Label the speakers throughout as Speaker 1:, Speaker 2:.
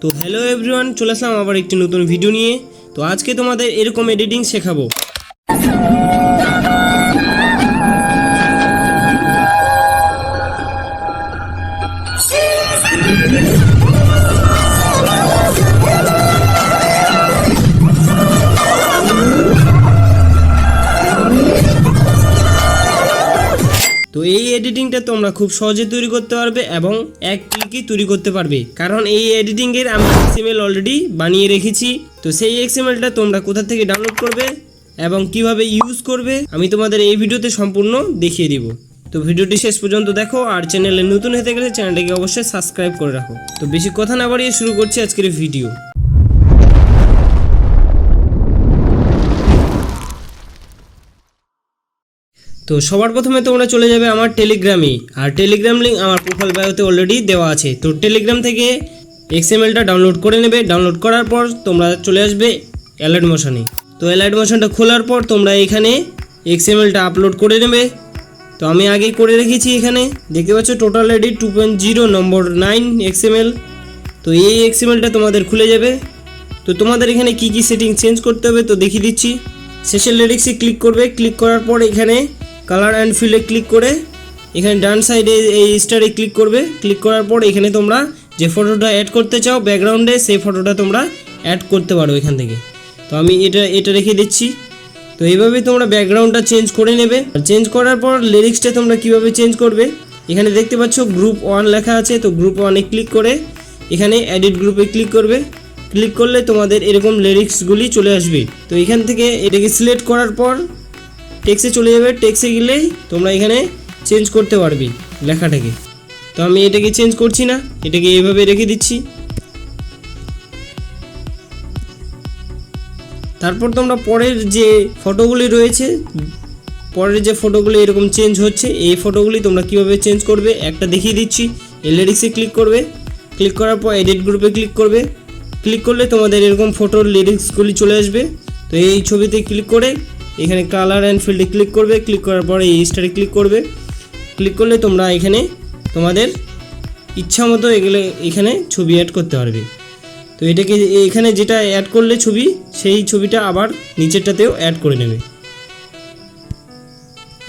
Speaker 1: তো hello everyone, চলে আসলাম আবার একটি নতুন ভিডিও নিয়ে। তো আজকে তোমাদের এরকম এডিটিং শেখাবো। তো এই এডিটিংটা তোমরা খুব সহজে তৈরি করতে পারবে এবং এক ক্লিকই তৈরি করতে পারবে, কারণ এই এডিটিংয়ের আমি এক্সএমএল অলরেডি বানিয়ে রেখেছি। তো সেই এক্সএমএলটা তোমরা কোথা থেকে ডাউনলোড করবে এবং কিভাবে ইউজ করবে আমি তোমাদের এই ভিডিওতে সম্পূর্ণ দেখিয়ে দিব। তো ভিডিওটি শেষ পর্যন্ত দেখো, আর চ্যানেলে নতুন হতে গেলে চ্যানেলটিকে অবশ্যই সাবস্ক্রাইব করে রাখো। তো বেশি কথা না বাড়িয়ে শুরু করছি আজকের ভিডিও। তো সবার প্রথমে তোমরা চলে যাবে আমার টেলিগ্রামে, আর টেলিগ্রাম লিঙ্ক আমার প্রোফাইল বায়োতে অলরেডি দেওয়া আছে। তো টেলিগ্রাম থেকে এক্সএমএলটা ডাউনলোড করে নেবে। ডাউনলোড করার পর তোমরা চলে আসবে অ্যালাইড মোশনে। তো অ্যালাইড মোশনটা খোলার পর তোমরা এখানে এক্সএমএলটা আপলোড করে নেবে। তো আমি আগে করে রেখেছি, এখানে দেখতে পাচ্ছ টোটাল এডিট 2.0 নম্বর 9 এক্সএমএল। তো এই এক্সএমএলটা তোমাদের খুলে যাবে। তো তোমাদের এখানে কি কি সেটিং চেঞ্জ করতে হবে তো দেখিয়ে দিচ্ছি। শেষের লিরিক্সে ক্লিক করবে। ক্লিক করার পর এখানে কালার অ্যান্ড ফিল্ডে ক্লিক করে এখানে ডান সাইডে এই স্টারে ক্লিক করবে। ক্লিক করার পর এখানে তোমরা যে ফটোটা অ্যাড করতে চাও ব্যাকগ্রাউন্ডে, সেই ফটোটা তোমরা অ্যাড করতে পারো এখান থেকে। তো আমি এটা রেখে দিচ্ছি। তো এইভাবেই তোমরা ব্যাকগ্রাউন্ডটা চেঞ্জ করে নেবে। চেঞ্জ করার পর লিরিক্সটা তোমরা কিভাবে চেঞ্জ করবে, এখানে দেখতে পাচ্ছ গ্রুপ 1 লেখা আছে। তো গ্রুপ 1-এ ক্লিক করে এখানে এডিট গ্রুপে ক্লিক করবে। ক্লিক করলে তোমাদের এরকম লিরিক্সগুলি চলে আসবে। তো এখান থেকে এটাকে সিলেক্ট করার পর টেক্সে চলে যাবে। টেক্সে গেলেই তোমরা এখানে চেঞ্জ করতে পারবে লেখাটাকে। তো আমি এটাকে চেঞ্জ করছি না, এটাকে এইভাবে রেখে দিচ্ছি। তারপর তোমরা পরের যে ফটোগুলি রয়েছে, পরের যে ফটোগুলি এরকম চেঞ্জ হচ্ছে, এই ফটোগুলি তোমরা কিভাবে চেঞ্জ করবে একটা দেখিয়ে দিচ্ছি। এই লিরিক্সে ক্লিক করবে। ক্লিক করার পর এডিট গ্রুপে ক্লিক করবে। ক্লিক করলে তোমাদের এরকম ফটোর লিরিক্সগুলি চলে আসবে। তো এই ছবিতে ক্লিক করে এখানে কালার অ্যান্ড ফিল্ডে ক্লিক করবে। ক্লিক করার পরে এই স্টারে ক্লিক করবে। ক্লিক করলে তোমরা এখানে তোমাদের ইচ্ছা মতো এখানে ছবি অ্যাড করতে পারবে। তো এটাকে এখানে যেটা অ্যাড করলে ছবি, সেই ছবিটা আবার নিচেরটাতেও অ্যাড করে নেবে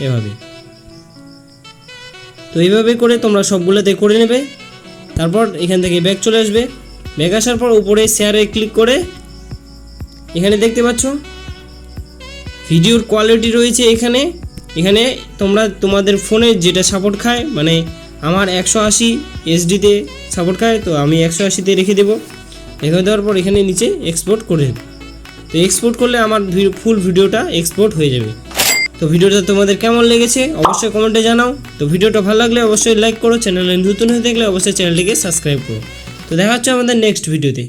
Speaker 1: এভাবে। তো এইভাবে করে তোমরা সবগুলোতে করে নেবে। তারপর এখান থেকে ব্যাক চলে আসবে। ব্যাক আসার পর উপরে শেয়ারে ক্লিক করে এখানে দেখতে পাচ্ছ ভিডিওর কোয়ালিটি রয়েছে। এখানে তোমরা তোমাদের ফোনে যেটা সাপোর্ট খায়, মানে আমার 180 HD-তে সাপোর্ট খায়, তো আমি 180-তে রেখে দেবো। রেখে দেওয়ার পর এখানে নিচে এক্সপোর্ট করে দেবো। তো এক্সপোর্ট করলে আমার ফুল ভিডিওটা এক্সপোর্ট হয়ে যাবে। তো ভিডিওটা তোমাদের কেমন লেগেছে অবশ্যই কমেন্টে জানাও। তো ভিডিওটা ভালো লাগলে অবশ্যই লাইক করো, চ্যানেলে নতুন হয়ে থাকলে অবশ্যই চ্যানেলটিকে সাবস্ক্রাইব করো। তো দেখা হচ্ছে আমাদের নেক্সট ভিডিওতে।